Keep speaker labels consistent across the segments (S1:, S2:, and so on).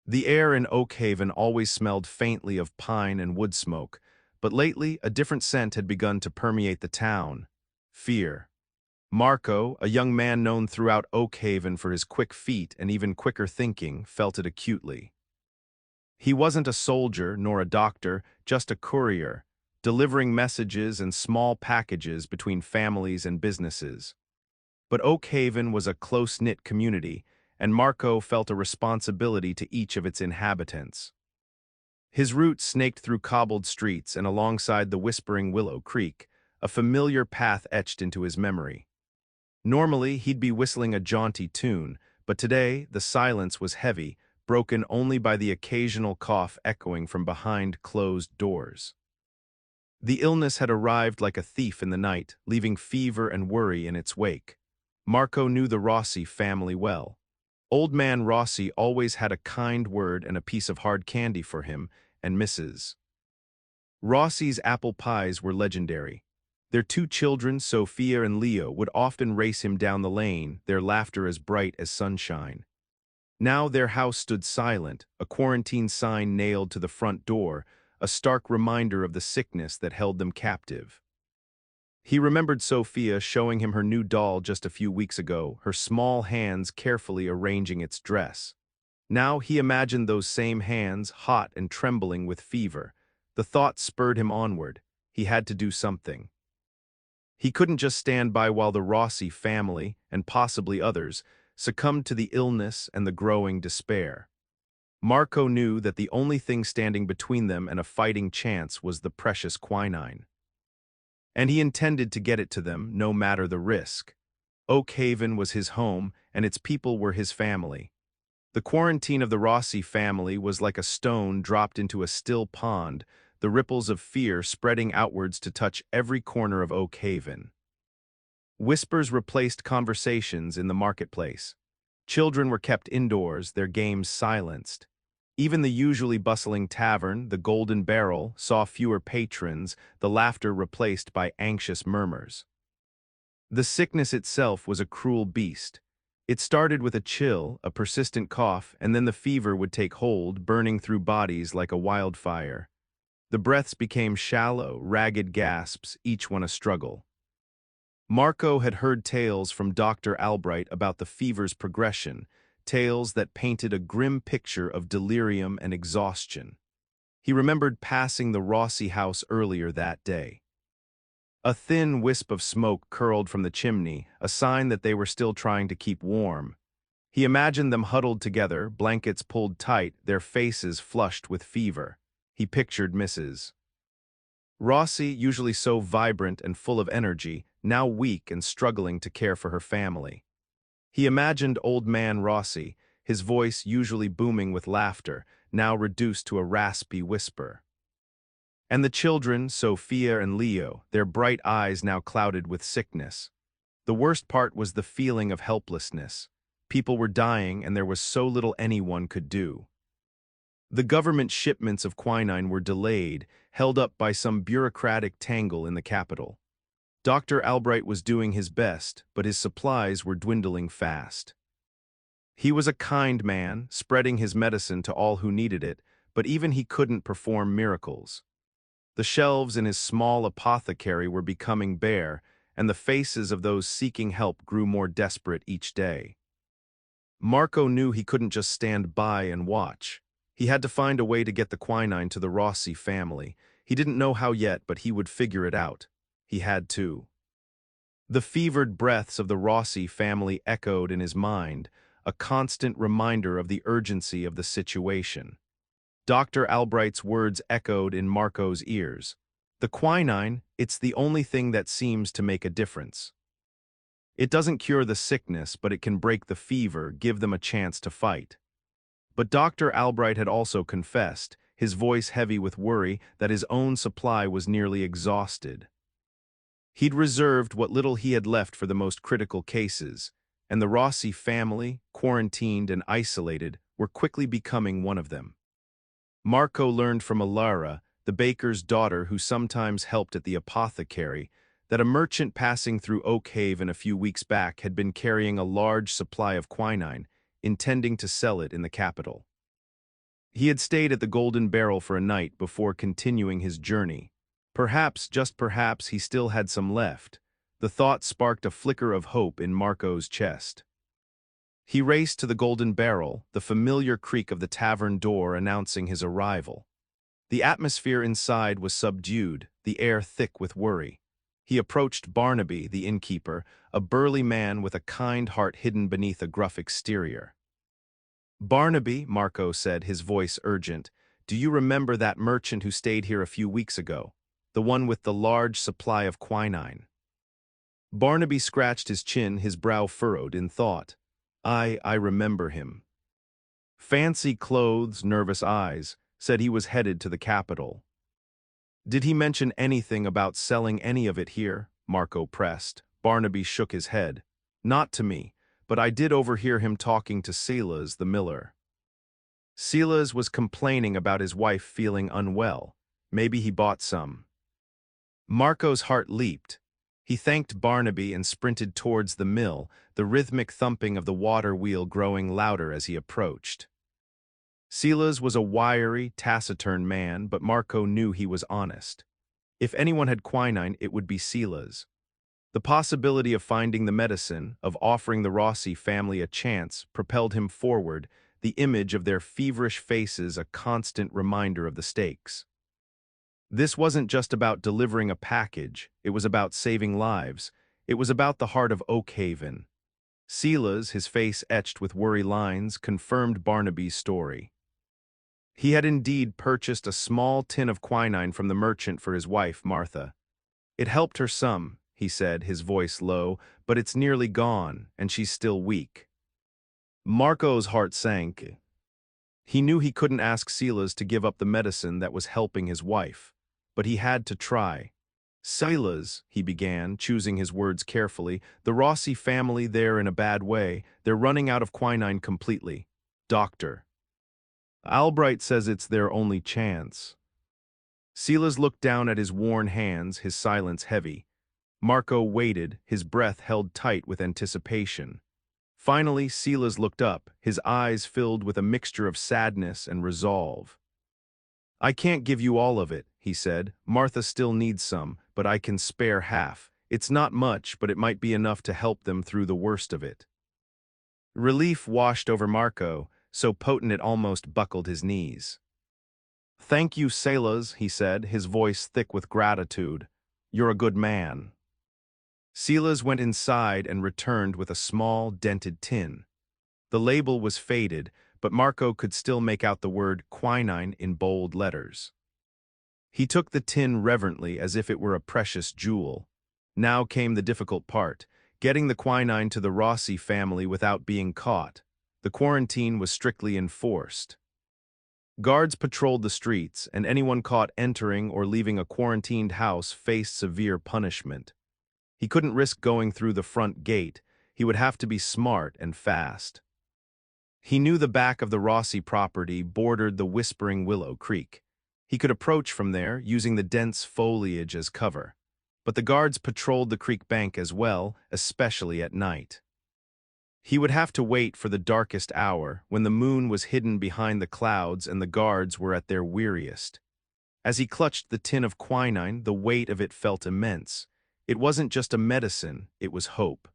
S1: The air in Oak Haven always smelled faintly of pine and wood smoke, but lately a different scent had begun to permeate the town: fear. Marco, a young man known throughout Oak Haven for his quick feet and even quicker thinking, felt it acutely. He wasn't a soldier nor a doctor, just a courier, delivering messages and small packages between families and businesses. But Oak Haven was a close-knit community, and Marco felt a responsibility to each of its inhabitants. His route snaked through cobbled streets and alongside the Whispering Willow Creek, a familiar path etched into his memory. Normally, he'd be whistling a jaunty tune, but today the silence was heavy, broken only by the occasional cough echoing from behind closed doors. The illness had arrived like a thief in the night, leaving fever and worry in its wake. Marco knew the Rossi family well. Old man Rossi always had a kind word and a piece of hard candy for him and Mrs. Rossi's apple pies were legendary. Their two children, Sophia and Leo, would often race him down the lane, their laughter as bright as sunshine. Now their house stood silent, a quarantine sign nailed to the front door, a stark reminder of the sickness that held them captive. He remembered Sophia showing him her new doll just a few weeks ago, her small hands carefully arranging its dress. Now he imagined those same hands, hot and trembling with fever. The thought spurred him onward. He had to do something. He couldn't just stand by while the Rossi family, and possibly others, succumbed to the illness and the growing despair. Marco knew that the only thing standing between them and a fighting chance was the precious quinine. And he intended to get it to them, no matter the risk. Oak Haven was his home, and its people were his family. The quarantine of the Rossi family was like a stone dropped into a still pond, the ripples of fear spreading outwards to touch every corner of Oak Haven. Whispers replaced conversations in the marketplace. Children were kept indoors, their games silenced. Even the usually bustling tavern, the Golden Barrel, saw fewer patrons, the laughter replaced by anxious murmurs. The sickness itself was a cruel beast. It started with a chill, a persistent cough, and then the fever would take hold, burning through bodies like a wildfire. The breaths became shallow, ragged gasps, each one a struggle. Marco had heard tales from Dr. Albright about the fever's progression, tales that painted a grim picture of delirium and exhaustion. He remembered passing the Rossi house earlier that day. A thin wisp of smoke curled from the chimney, a sign that they were still trying to keep warm. He imagined them huddled together, blankets pulled tight, their faces flushed with fever. He pictured Mrs. Rossi, usually so vibrant and full of energy, now weak and struggling to care for her family. He imagined old man Rossi, his voice usually booming with laughter, now reduced to a raspy whisper. And the children, Sophia and Leo, their bright eyes now clouded with sickness. The worst part was the feeling of helplessness. People were dying and there was so little anyone could do. The government shipments of quinine were delayed, held up by some bureaucratic tangle in the capital. Dr. Albright was doing his best, but his supplies were dwindling fast. He was a kind man, spreading his medicine to all who needed it, but even he couldn't perform miracles. The shelves in his small apothecary were becoming bare, and the faces of those seeking help grew more desperate each day. Marco knew he couldn't just stand by and watch. He had to find a way to get the quinine to the Rossi family. He didn't know how yet, but he would figure it out. He had to. The fevered breaths of the Rossi family echoed in his mind, a constant reminder of the urgency of the situation. Dr. Albright's words echoed in Marco's ears. The quinine, it's the only thing that seems to make a difference. It doesn't cure the sickness, but it can break the fever, give them a chance to fight. But Dr. Albright had also confessed, his voice heavy with worry, that his own supply was nearly exhausted. He'd reserved what little he had left for the most critical cases, and the Rossi family, quarantined and isolated, were quickly becoming one of them. Marco learned from Alara, the baker's daughter who sometimes helped at the apothecary, that a merchant passing through Oak Haven a few weeks back had been carrying a large supply of quinine, intending to sell it in the capital. He had stayed at the Golden Barrel for a night before continuing his journey. Perhaps, just perhaps, he still had some left. The thought sparked a flicker of hope in Marco's chest. He raced to the Golden Barrel, the familiar creak of the tavern door announcing his arrival. The atmosphere inside was subdued, the air thick with worry. He approached Barnaby, the innkeeper, a burly man with a kind heart hidden beneath a gruff exterior. "Barnaby," Marco said, his voice urgent, "do you remember that merchant who stayed here a few weeks ago? The one with the large supply of quinine?" Barnaby scratched his chin, his brow furrowed in thought. I remember him." Fancy clothes, nervous eyes, said he was headed to the capital. "Did he mention anything about selling any of it here?" Marco pressed. Barnaby shook his head. "Not to me, but I did overhear him talking to Silas the miller. Silas was complaining about his wife feeling unwell. Maybe he bought some." Marco's heart leaped. He thanked Barnaby and sprinted towards the mill, the rhythmic thumping of the water wheel growing louder as he approached. Silas was a wiry, taciturn man, but Marco knew he was honest. If anyone had quinine, it would be Silas. The possibility of finding the medicine, of offering the Rossi family a chance, propelled him forward, the image of their feverish faces a constant reminder of the stakes. This wasn't just about delivering a package, it was about saving lives. It was about the heart of Oakhaven. Silas, his face etched with worry lines, confirmed Barnaby's story. He had indeed purchased a small tin of quinine from the merchant for his wife, Martha. "It helped her some," he said, his voice low, "but it's nearly gone, and she's still weak." Marco's heart sank. He knew he couldn't ask Silas to give up the medicine that was helping his wife, but he had to try. "Silas," he began, choosing his words carefully, "the Rossi family, they're in a bad way. They're running out of quinine completely. Doctor. Albright says it's their only chance." Silas looked down at his worn hands, his silence heavy. Marco waited, his breath held tight with anticipation. Finally, Silas looked up, his eyes filled with a mixture of sadness and resolve. "I can't give you all of it," he said. "Martha still needs some, but I can spare half. It's not much, but it might be enough to help them through the worst of it." Relief washed over Marco, so potent it almost buckled his knees. "Thank you, Silas," he said, his voice thick with gratitude. "You're a good man." Silas went inside and returned with a small, dented tin. The label was faded, but Marco could still make out the word quinine in bold letters. He took the tin reverently as if it were a precious jewel. Now came the difficult part, getting the quinine to the Rossi family without being caught. The quarantine was strictly enforced. Guards patrolled the streets, and anyone caught entering or leaving a quarantined house faced severe punishment. He couldn't risk going through the front gate. He would have to be smart and fast. He knew the back of the Rossi property bordered the Whispering Willow Creek. He could approach from there, using the dense foliage as cover. But the guards patrolled the creek bank as well, especially at night. He would have to wait for the darkest hour, when the moon was hidden behind the clouds and the guards were at their weariest. As he clutched the tin of quinine, the weight of it felt immense. It wasn't just a medicine, it was hope.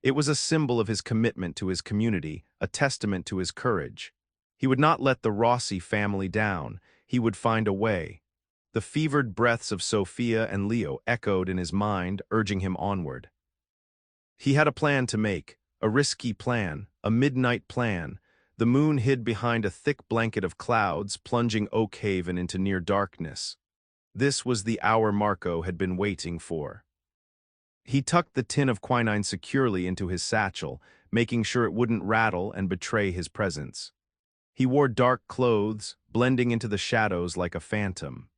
S1: It was a symbol of his commitment to his community, a testament to his courage. He would not let the Rossi family down. He would find a way. The fevered breaths of Sophia and Leo echoed in his mind, urging him onward. He had a plan to make, a risky plan, a midnight plan. The moon hid behind a thick blanket of clouds, plunging Oakhaven into near darkness. This was the hour Marco had been waiting for. He tucked the tin of quinine securely into his satchel, making sure it wouldn't rattle and betray his presence. He wore dark clothes, blending into the shadows like a phantom.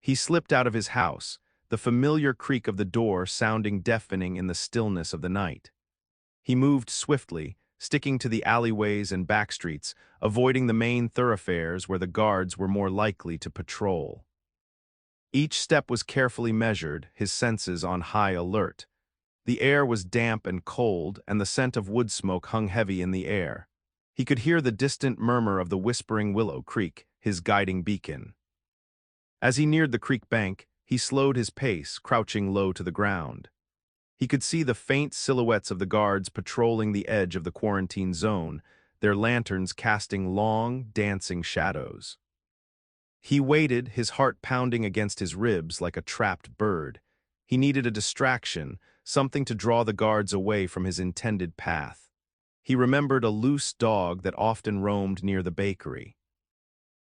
S1: He slipped out of his house, the familiar creak of the door sounding deafening in the stillness of the night. He moved swiftly, sticking to the alleyways and back streets, avoiding the main thoroughfares where the guards were more likely to patrol. Each step was carefully measured, his senses on high alert. The air was damp and cold, and the scent of wood smoke hung heavy in the air. He could hear the distant murmur of the whispering willow creek, his guiding beacon. As he neared the creek bank, he slowed his pace, crouching low to the ground. He could see the faint silhouettes of the guards patrolling the edge of the quarantine zone, their lanterns casting long, dancing shadows. He waited, his heart pounding against his ribs like a trapped bird. He needed a distraction, something to draw the guards away from his intended path. He remembered a loose dog that often roamed near the bakery.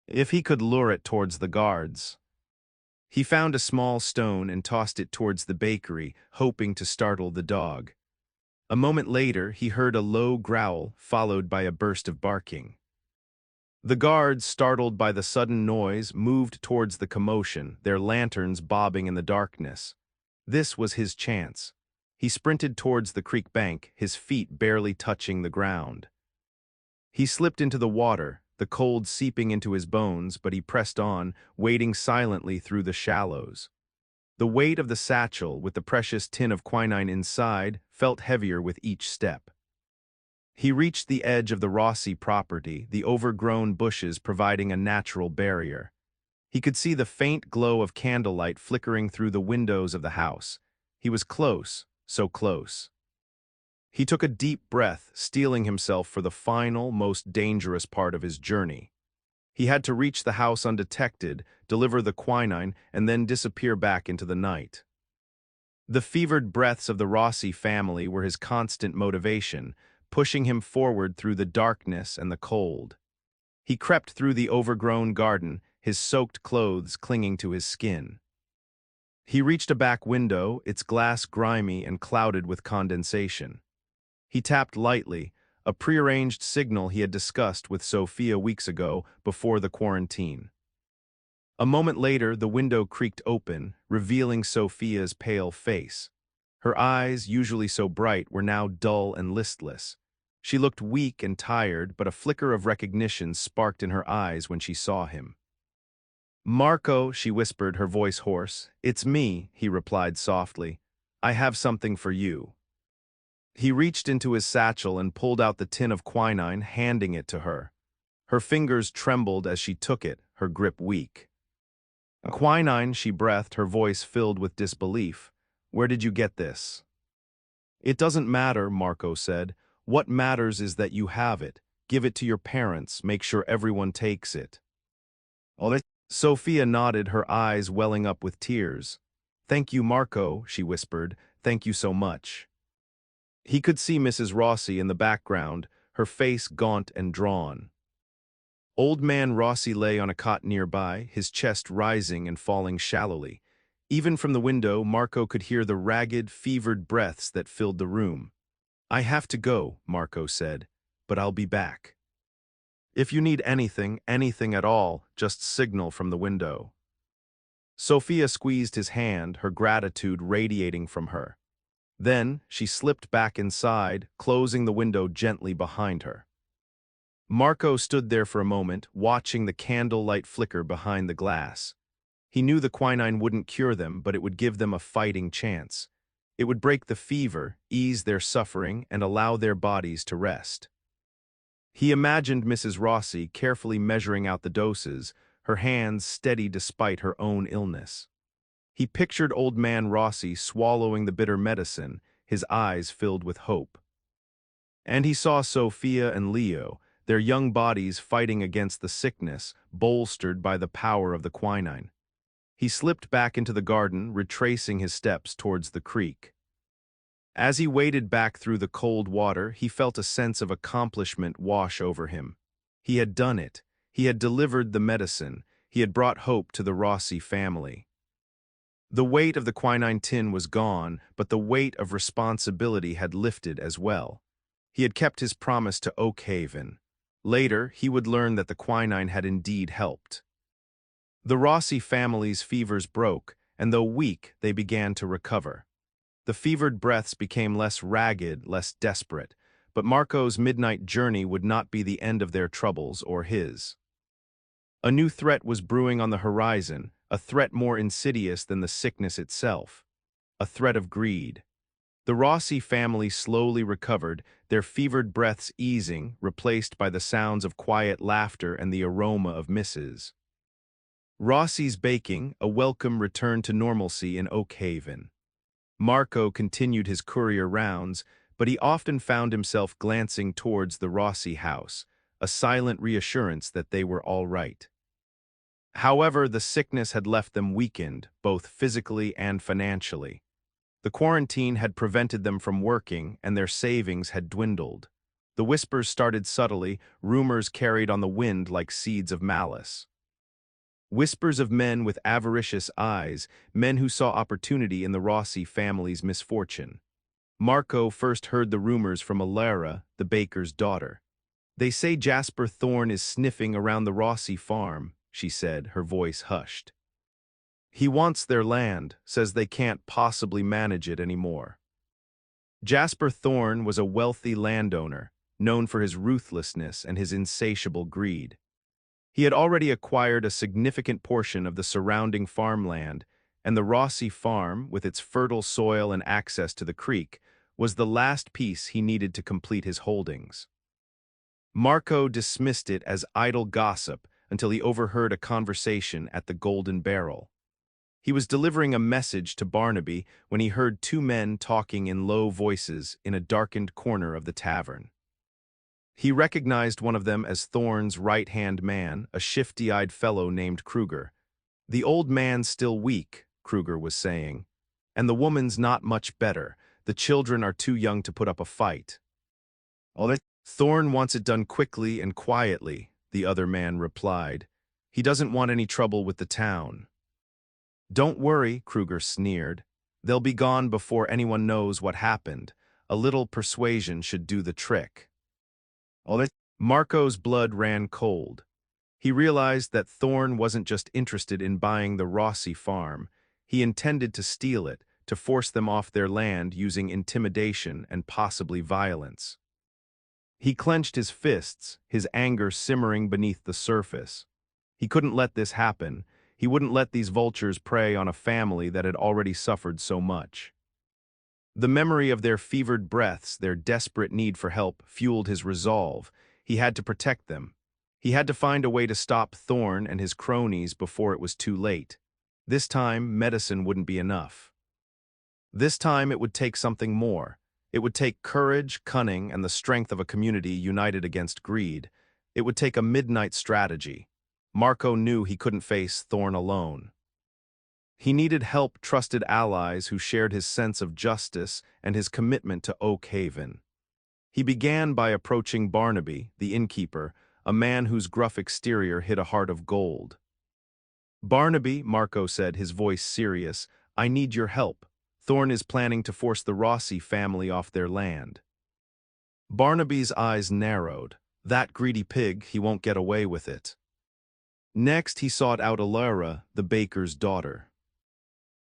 S1: If he could lure it towards the guards. He found a small stone and tossed it towards the bakery, hoping to startle the dog. A moment later, he heard a low growl, followed by a burst of barking. The guards, startled by the sudden noise, moved towards the commotion, their lanterns bobbing in the darkness. This was his chance. He sprinted towards the creek bank, his feet barely touching the ground. He slipped into the water, the cold seeping into his bones, but he pressed on, wading silently through the shallows. The weight of the satchel, with the precious tin of quinine inside, felt heavier with each step. He reached the edge of the Rossi property, the overgrown bushes providing a natural barrier. He could see the faint glow of candlelight flickering through the windows of the house. He was close, so close. He took a deep breath, steeling himself for the final, most dangerous part of his journey. He had to reach the house undetected, deliver the quinine, and then disappear back into the night. The fevered breaths of the Rossi family were his constant motivation, pushing him forward through the darkness and the cold. He crept through the overgrown garden, his soaked clothes clinging to his skin. He reached a back window, its glass grimy and clouded with condensation. He tapped lightly, a prearranged signal he had discussed with Sophia weeks ago before the quarantine. A moment later, the window creaked open, revealing Sophia's pale face. Her eyes, usually so bright, were now dull and listless. She looked weak and tired, but a flicker of recognition sparked in her eyes when she saw him. "Marco," she whispered, her voice hoarse. "It's me," he replied softly. "I have something for you." He reached into his satchel and pulled out the tin of quinine, handing it to her. Her fingers trembled as she took it, her grip weak. "Quinine," she breathed, her voice filled with disbelief. "Where did you get this?" "It doesn't matter," Marco said. "What matters is that you have it. Give it to your parents. Make sure everyone takes it." Sophia nodded, her eyes welling up with tears. "Thank you, Marco," she whispered. "Thank you so much." He could see Mrs. Rossi in the background, her face gaunt and drawn. Old man Rossi lay on a cot nearby, his chest rising and falling shallowly. Even from the window, Marco could hear the ragged, fevered breaths that filled the room. "I have to go," Marco said, "but I'll be back. If you need anything, anything at all, just signal from the window." Sophia squeezed his hand, her gratitude radiating from her. Then she slipped back inside, closing the window gently behind her. Marco stood there for a moment, watching the candlelight flicker behind the glass. He knew the quinine wouldn't cure them, but it would give them a fighting chance. It would break the fever, ease their suffering, and allow their bodies to rest. He imagined Mrs. Rossi carefully measuring out the doses, her hands steady despite her own illness. He pictured old man Rossi swallowing the bitter medicine, his eyes filled with hope. And he saw Sophia and Leo, their young bodies fighting against the sickness, bolstered by the power of the quinine. He slipped back into the garden, retracing his steps towards the creek. As he waded back through the cold water, he felt a sense of accomplishment wash over him. He had done it. He had delivered the medicine. He had brought hope to the Rossi family. The weight of the quinine tin was gone, but the weight of responsibility had lifted as well. He had kept his promise to Oak Haven. Later, he would learn that the quinine had indeed helped. The Rossi family's fevers broke, and though weak, they began to recover. The fevered breaths became less ragged, less desperate, but Marco's midnight journey would not be the end of their troubles or his. A new threat was brewing on the horizon, a threat more insidious than the sickness itself, a threat of greed. The Rossi family slowly recovered, their fevered breaths easing, replaced by the sounds of quiet laughter and the aroma of Mrs. Rossi's baking, a welcome return to normalcy in Oak Haven. Marco continued his courier rounds, but he often found himself glancing towards the Rossi house, a silent reassurance that they were all right. However, the sickness had left them weakened, both physically and financially. The quarantine had prevented them from working, and their savings had dwindled. The whispers started subtly, rumors carried on the wind like seeds of malice. Whispers of men with avaricious eyes, men who saw opportunity in the Rossi family's misfortune. Marco first heard the rumors from Alara, the baker's daughter. "They say Jasper Thorne is sniffing around the Rossi farm," she said, her voice hushed. "He wants their land, says they can't possibly manage it anymore." Jasper Thorne was a wealthy landowner, known for his ruthlessness and his insatiable greed. He had already acquired a significant portion of the surrounding farmland, and the Rossi farm, with its fertile soil and access to the creek, was the last piece he needed to complete his holdings. Marco dismissed it as idle gossip until he overheard a conversation at the Golden Barrel. He was delivering a message to Barnaby when he heard two men talking in low voices in a darkened corner of the tavern. He recognized one of them as Thorne's right-hand man, a shifty-eyed fellow named Kruger. "The old man's still weak," Kruger was saying, "and the woman's not much better. The children are too young to put up a fight." "Thorne wants it done quickly and quietly," the other man replied. "He doesn't want any trouble with the town." "Don't worry," Kruger sneered. "They'll be gone before anyone knows what happened. A little persuasion should do the trick." Marco's blood ran cold. He realized that Thorne wasn't just interested in buying the Rossi farm. He intended to steal it, to force them off their land using intimidation and possibly violence. He clenched his fists, his anger simmering beneath the surface. He couldn't let this happen. He wouldn't let these vultures prey on a family that had already suffered so much. The memory of their fevered breaths, their desperate need for help, fueled his resolve. He had to protect them. He had to find a way to stop Thorne and his cronies before it was too late. This time, medicine wouldn't be enough. This time, it would take something more. It would take courage, cunning, and the strength of a community united against greed. It would take a midnight strategy. Marco knew he couldn't face Thorne alone. He needed help, trusted allies who shared his sense of justice and his commitment to Oak Haven. He began by approaching Barnaby, the innkeeper, a man whose gruff exterior hid a heart of gold. "Barnaby," Marco said, his voice serious, "I need your help. Thorne is planning to force the Rossi family off their land." Barnaby's eyes narrowed. "That greedy pig, he won't get away with it." Next, he sought out Alara, the baker's daughter.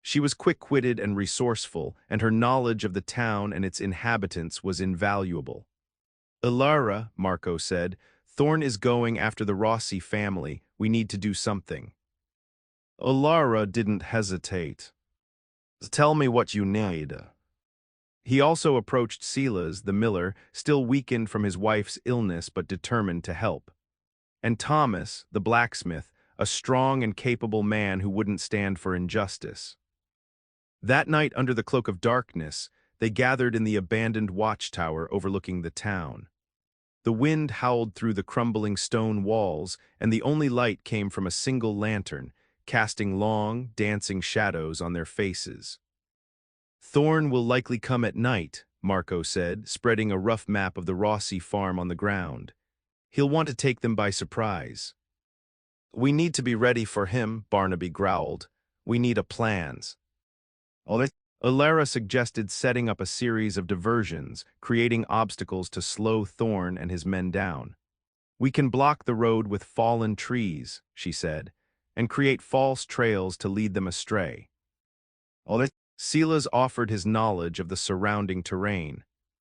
S1: She was quick-witted and resourceful, and her knowledge of the town and its inhabitants was invaluable. "Alara," Marco said, "Thorne is going after the Rossi family. We need to do something." Alara didn't hesitate. "Tell me what you need." He also approached Silas, the miller, still weakened from his wife's illness but determined to help. And Thomas, the blacksmith, a strong and capable man who wouldn't stand for injustice. That night, under the cloak of darkness, they gathered in the abandoned watchtower overlooking the town. The wind howled through the crumbling stone walls, and the only light came from a single lantern, casting long, dancing shadows on their faces. "Thorne will likely come at night," Marco said, spreading a rough map of the Rossi farm on the ground. "He'll want to take them by surprise." "We need to be ready for him," Barnaby growled. "We need a plans." Alara suggested setting up a series of diversions, creating obstacles to slow Thorne and his men down. "We can block the road with fallen trees," she said, "and create false trails to lead them astray." Silas offered his knowledge of the surrounding terrain.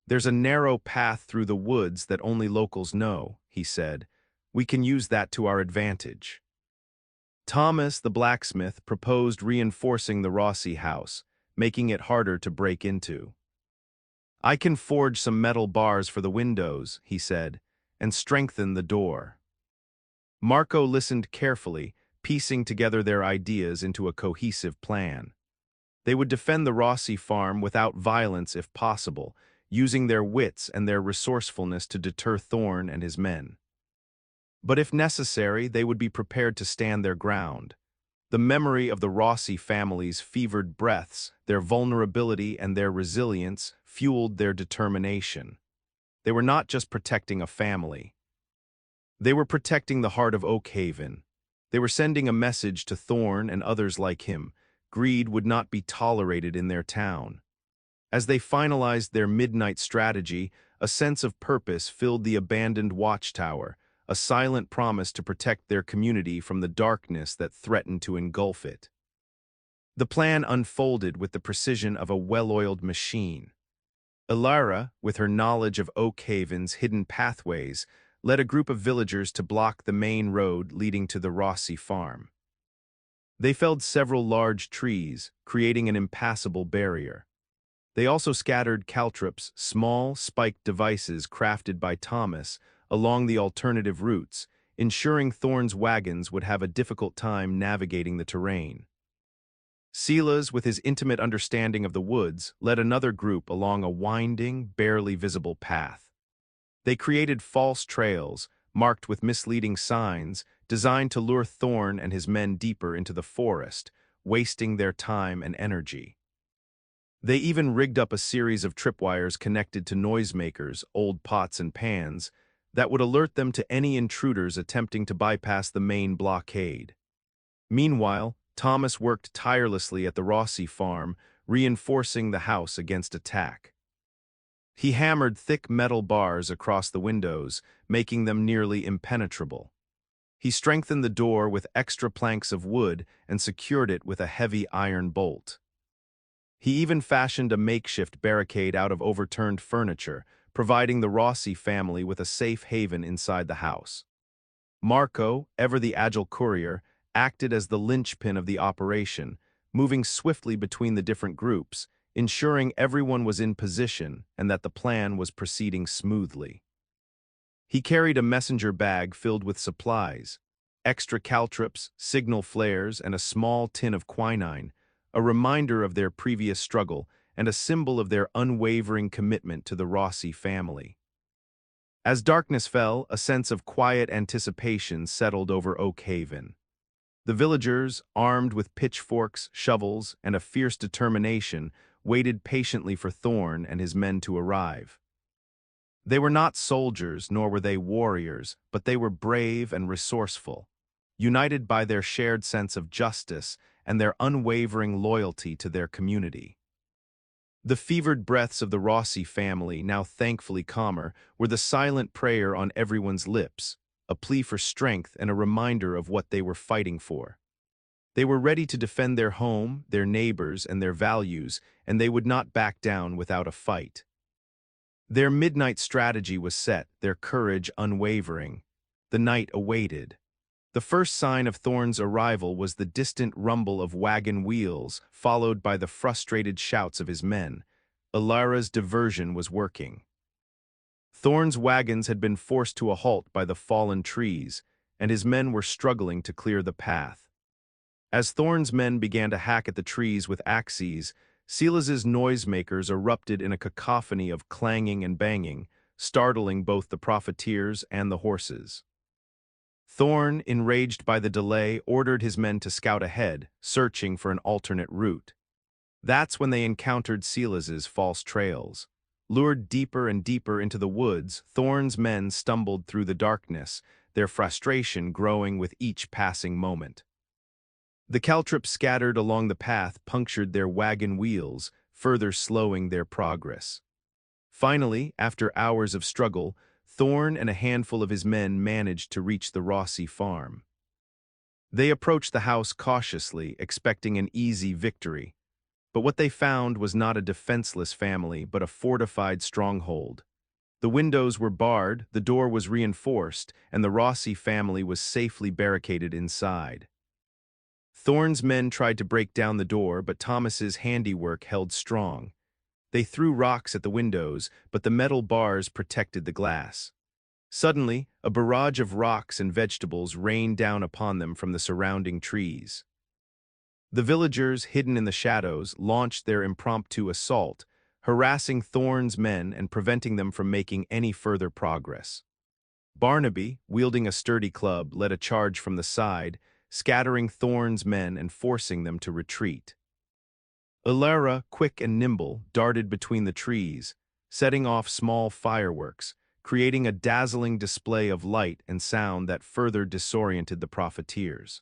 S1: "There's a narrow path through the woods that only locals know," he said. "We can use that to our advantage." Thomas, the blacksmith, proposed reinforcing the Rossi house, making it harder to break into. "I can forge some metal bars for the windows," he said, "and strengthen the door." Marco listened carefully, piecing together their ideas into a cohesive plan. They would defend the Rossi farm without violence if possible, using their wits and their resourcefulness to deter Thorn and his men. But if necessary, they would be prepared to stand their ground. The memory of the Rossi family's fevered breaths, their vulnerability and their resilience fueled their determination. They were not just protecting a family. They were protecting the heart of Oakhaven. They were sending a message to Thorn and others like him. Greed would not be tolerated in their town. As they finalized their midnight strategy, a sense of purpose filled the abandoned watchtower, a silent promise to protect their community from the darkness that threatened to engulf it. The plan unfolded with the precision of a well-oiled machine. Elara, with her knowledge of Oakhaven's hidden pathways, led a group of villagers to block the main road leading to the Rossi farm. They felled several large trees, creating an impassable barrier. They also scattered caltrops, small, spiked devices crafted by Thomas, along the alternative routes, ensuring Thorn's wagons would have a difficult time navigating the terrain. Silas, with his intimate understanding of the woods, led another group along a winding, barely visible path. They created false trails, marked with misleading signs, designed to lure Thorn and his men deeper into the forest, wasting their time and energy. They even rigged up a series of tripwires connected to noisemakers, old pots and pans, that would alert them to any intruders attempting to bypass the main blockade. Meanwhile, Thomas worked tirelessly at the Rossi farm, reinforcing the house against attack. He hammered thick metal bars across the windows, making them nearly impenetrable. He strengthened the door with extra planks of wood and secured it with a heavy iron bolt. He even fashioned a makeshift barricade out of overturned furniture, providing the Rossi family with a safe haven inside the house. Marco, ever the agile courier, acted as the linchpin of the operation, moving swiftly between the different groups, ensuring everyone was in position and that the plan was proceeding smoothly. He carried a messenger bag filled with supplies, extra caltrops, signal flares, and a small tin of quinine, a reminder of their previous struggle and a symbol of their unwavering commitment to the Rossi family. As darkness fell, a sense of quiet anticipation settled over Oakhaven. The villagers, armed with pitchforks, shovels, and a fierce determination, waited patiently for Thorn and his men to arrive. They were not soldiers, nor were they warriors, but they were brave and resourceful, united by their shared sense of justice and their unwavering loyalty to their community. The fevered breaths of the Rossi family, now thankfully calmer, were the silent prayer on everyone's lips, a plea for strength and a reminder of what they were fighting for. They were ready to defend their home, their neighbors, and their values, and they would not back down without a fight. Their midnight strategy was set, their courage unwavering. The night awaited. The first sign of Thorn's arrival was the distant rumble of wagon wheels, followed by the frustrated shouts of his men. Elara's diversion was working. Thorn's wagons had been forced to a halt by the fallen trees, and his men were struggling to clear the path. As Thorn's men began to hack at the trees with axes, Silas's noisemakers erupted in a cacophony of clanging and banging, startling both the profiteers and the horses. Thorn, enraged by the delay, ordered his men to scout ahead, searching for an alternate route. That's when they encountered Silas's false trails. Lured deeper and deeper into the woods, Thorn's men stumbled through the darkness, their frustration growing with each passing moment. The caltrops scattered along the path punctured their wagon wheels, further slowing their progress. Finally, after hours of struggle, Thorn and a handful of his men managed to reach the Rossi farm. They approached the house cautiously, expecting an easy victory. But what they found was not a defenseless family, but a fortified stronghold. The windows were barred, the door was reinforced, and the Rossi family was safely barricaded inside. Thorn's men tried to break down the door, but Thomas's handiwork held strong. They threw rocks at the windows, but the metal bars protected the glass. Suddenly, a barrage of rocks and vegetables rained down upon them from the surrounding trees. The villagers, hidden in the shadows, launched their impromptu assault, harassing Thorne's men and preventing them from making any further progress. Barnaby, wielding a sturdy club, led a charge from the side, scattering Thorne's men and forcing them to retreat. Ilara, quick and nimble, darted between the trees, setting off small fireworks, creating a dazzling display of light and sound that further disoriented the profiteers.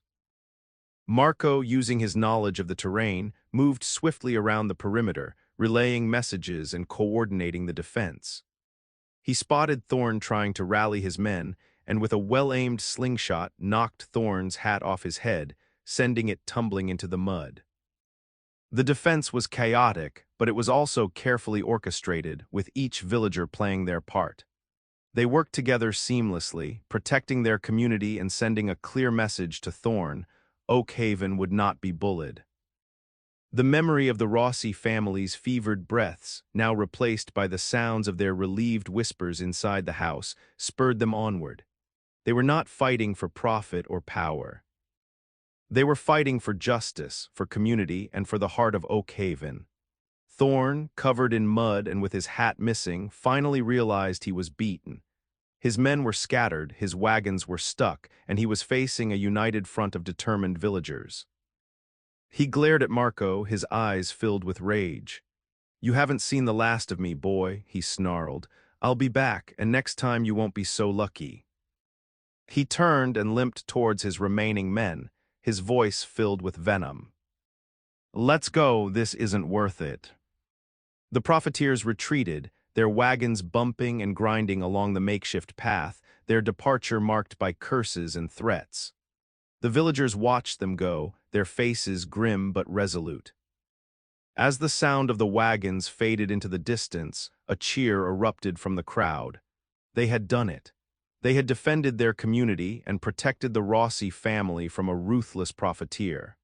S1: Marco, using his knowledge of the terrain, moved swiftly around the perimeter, relaying messages and coordinating the defense. He spotted Thorne trying to rally his men, and with a well-aimed slingshot knocked Thorne's hat off his head, sending it tumbling into the mud. The defense was chaotic, but it was also carefully orchestrated, with each villager playing their part. They worked together seamlessly, protecting their community and sending a clear message to Thorne: Oak Haven would not be bullied. The memory of the Rossi family's fevered breaths, now replaced by the sounds of their relieved whispers inside the house, spurred them onward. They were not fighting for profit or power. They were fighting for justice, for community, and for the heart of Oak Haven. Thorne, covered in mud and with his hat missing, finally realized he was beaten. His men were scattered, his wagons were stuck, and he was facing a united front of determined villagers. He glared at Marco, his eyes filled with rage. "You haven't seen the last of me, boy," he snarled. "I'll be back, and next time you won't be so lucky." He turned and limped towards his remaining men, his voice filled with venom. "Let's go, this isn't worth it." The profiteers retreated, their wagons bumping and grinding along the makeshift path, their departure marked by curses and threats. The villagers watched them go, their faces grim but resolute. As the sound of the wagons faded into the distance, a cheer erupted from the crowd. They had done it. They had defended their community and protected the Rossi family from a ruthless profiteer.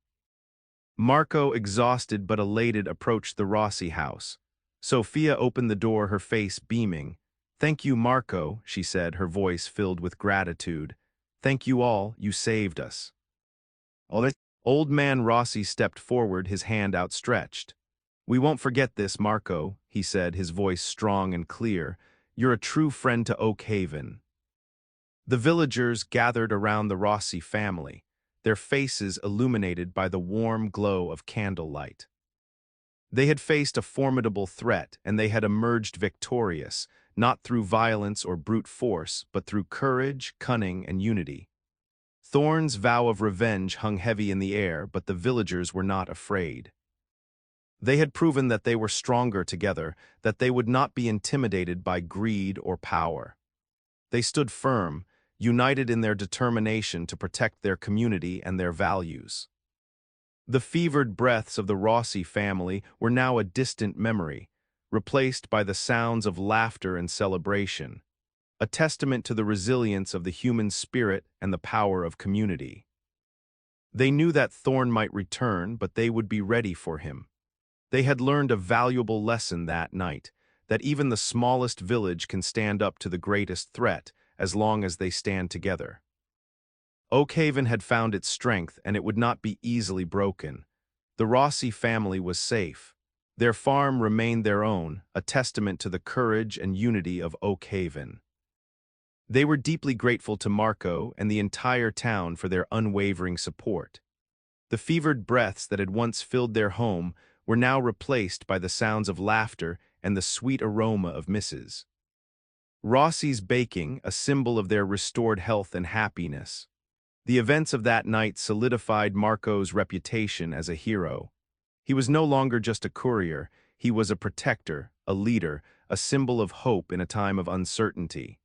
S1: Marco, exhausted but elated, approached the Rossi house. Sophia opened the door, her face beaming. "Thank you, Marco," she said, her voice filled with gratitude. "Thank you all, you saved us." Old man Rossi stepped forward, his hand outstretched. "We won't forget this, Marco," he said, his voice strong and clear. "You're a true friend to Oak Haven." The villagers gathered around the Rossi family, their faces illuminated by the warm glow of candlelight. They had faced a formidable threat, and they had emerged victorious, not through violence or brute force, but through courage, cunning, and unity. Thorne's vow of revenge hung heavy in the air, but the villagers were not afraid. They had proven that they were stronger together, that they would not be intimidated by greed or power. They stood firm, united in their determination to protect their community and their values. The fevered breaths of the Rossi family were now a distant memory, replaced by the sounds of laughter and celebration, a testament to the resilience of the human spirit and the power of community. They knew that Thorne might return, but they would be ready for him. They had learned a valuable lesson that night, that even the smallest village can stand up to the greatest threat, as long as they stand together. Oak Haven had found its strength, and it would not be easily broken. The Rossi family was safe. Their farm remained their own, a testament to the courage and unity of Oak Haven. They were deeply grateful to Marco and the entire town for their unwavering support. The fevered breaths that had once filled their home were now replaced by the sounds of laughter and the sweet aroma of Mrs. Rossi's baking, a symbol of their restored health and happiness. The events of that night solidified Marco's reputation as a hero. He was no longer just a courier, he was a protector, a leader, a symbol of hope in a time of uncertainty.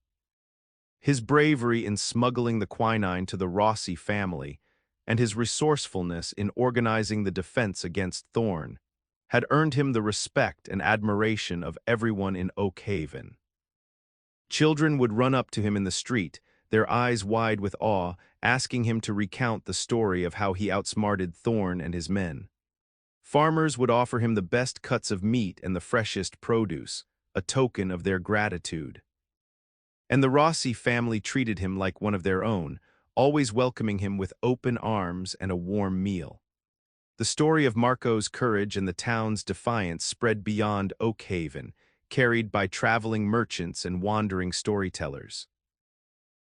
S1: His bravery in smuggling the quinine to the Rossi family, and his resourcefulness in organizing the defense against Thorne, had earned him the respect and admiration of everyone in Oak Haven. Children would run up to him in the street, their eyes wide with awe, asking him to recount the story of how he outsmarted Thorne and his men. Farmers would offer him the best cuts of meat and the freshest produce, a token of their gratitude. And the Rossi family treated him like one of their own, always welcoming him with open arms and a warm meal. The story of Marco's courage and the town's defiance spread beyond Oak Haven, carried by traveling merchants and wandering storytellers.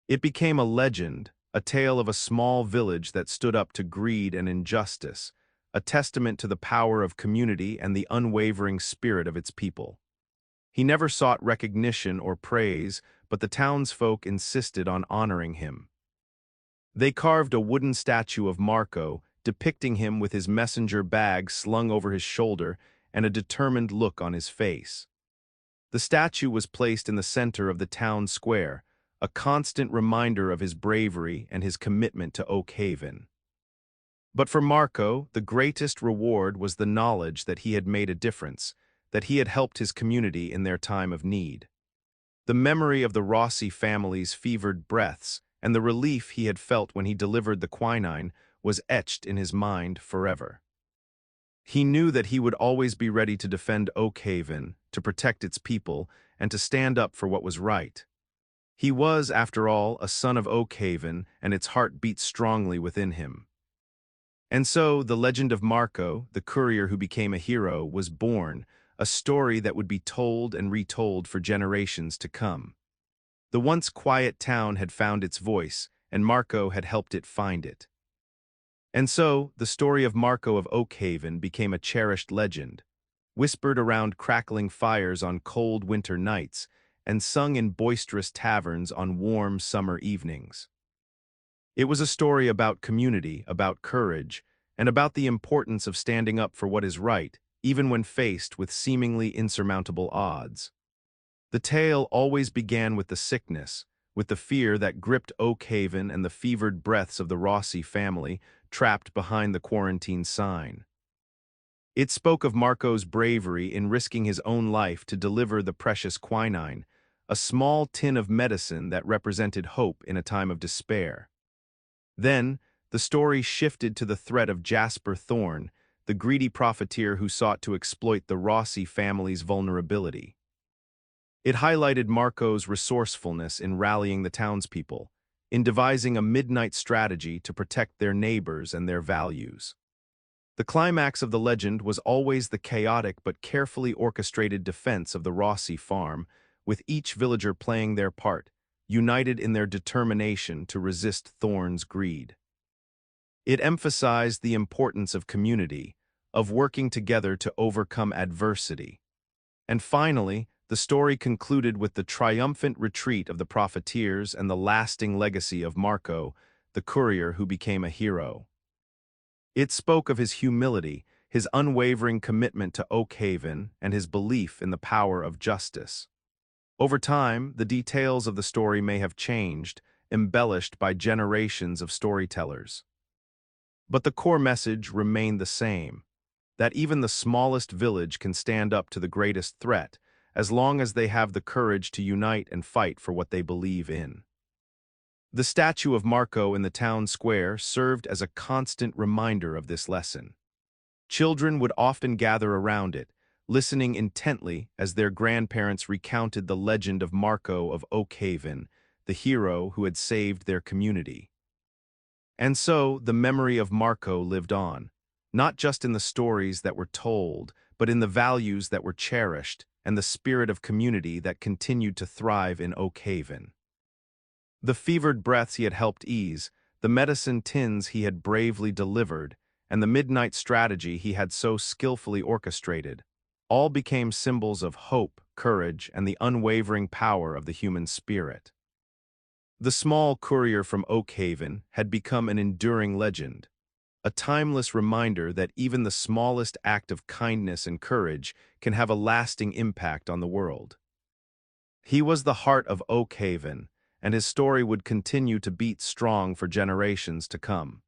S1: It became a legend, a tale of a small village that stood up to greed and injustice, a testament to the power of community and the unwavering spirit of its people. He never sought recognition or praise, but the townsfolk insisted on honoring him. They carved a wooden statue of Marco, depicting him with his messenger bag slung over his shoulder and a determined look on his face. The statue was placed in the center of the town square, a constant reminder of his bravery and his commitment to Oak Haven. But for Marco, the greatest reward was the knowledge that he had made a difference, that he had helped his community in their time of need. The memory of the Rossi family's fevered breaths and the relief he had felt when he delivered the quinine was etched in his mind forever. He knew that he would always be ready to defend Oak Haven, to protect its people, and to stand up for what was right. He was, after all, a son of Oak Haven, and its heart beat strongly within him. And so, the legend of Marco, the courier who became a hero, was born, a story that would be told and retold for generations to come. The once quiet town had found its voice, and Marco had helped it find it. And so, the story of Marco of Oak Haven became a cherished legend, whispered around crackling fires on cold winter nights, and sung in boisterous taverns on warm summer evenings. It was a story about community, about courage, and about the importance of standing up for what is right, even when faced with seemingly insurmountable odds. The tale always began with the sickness, with the fear that gripped Oak Haven and the fevered breaths of the Rossi family trapped behind the quarantine sign. It spoke of Marco's bravery in risking his own life to deliver the precious quinine, a small tin of medicine that represented hope in a time of despair. Then, the story shifted to the threat of Jasper Thorne, the greedy profiteer who sought to exploit the Rossi family's vulnerability. It highlighted Marco's resourcefulness in rallying the townspeople, in devising a midnight strategy to protect their neighbors and their values. The climax of the legend was always the chaotic but carefully orchestrated defense of the Rossi farm, with each villager playing their part, united in their determination to resist Thorne's greed. It emphasized the importance of community, of working together to overcome adversity. And finally, the story concluded with the triumphant retreat of the profiteers and the lasting legacy of Marco, the courier who became a hero. It spoke of his humility, his unwavering commitment to Oak Haven, and his belief in the power of justice. Over time, the details of the story may have changed, embellished by generations of storytellers. But the core message remained the same, that even the smallest village can stand up to the greatest threat, as long as they have the courage to unite and fight for what they believe in. The statue of Marco in the town square served as a constant reminder of this lesson. Children would often gather around it, listening intently as their grandparents recounted the legend of Marco of Oak Haven, the hero who had saved their community. And so, the memory of Marco lived on, not just in the stories that were told, but in the values that were cherished and the spirit of community that continued to thrive in Oak Haven. The fevered breaths he had helped ease, the medicine tins he had bravely delivered, and the midnight strategy he had so skillfully orchestrated, all became symbols of hope, courage, and the unwavering power of the human spirit. The small courier from Oak Haven had become an enduring legend, a timeless reminder that even the smallest act of kindness and courage can have a lasting impact on the world. He was the heart of Oak Haven, and his story would continue to beat strong for generations to come.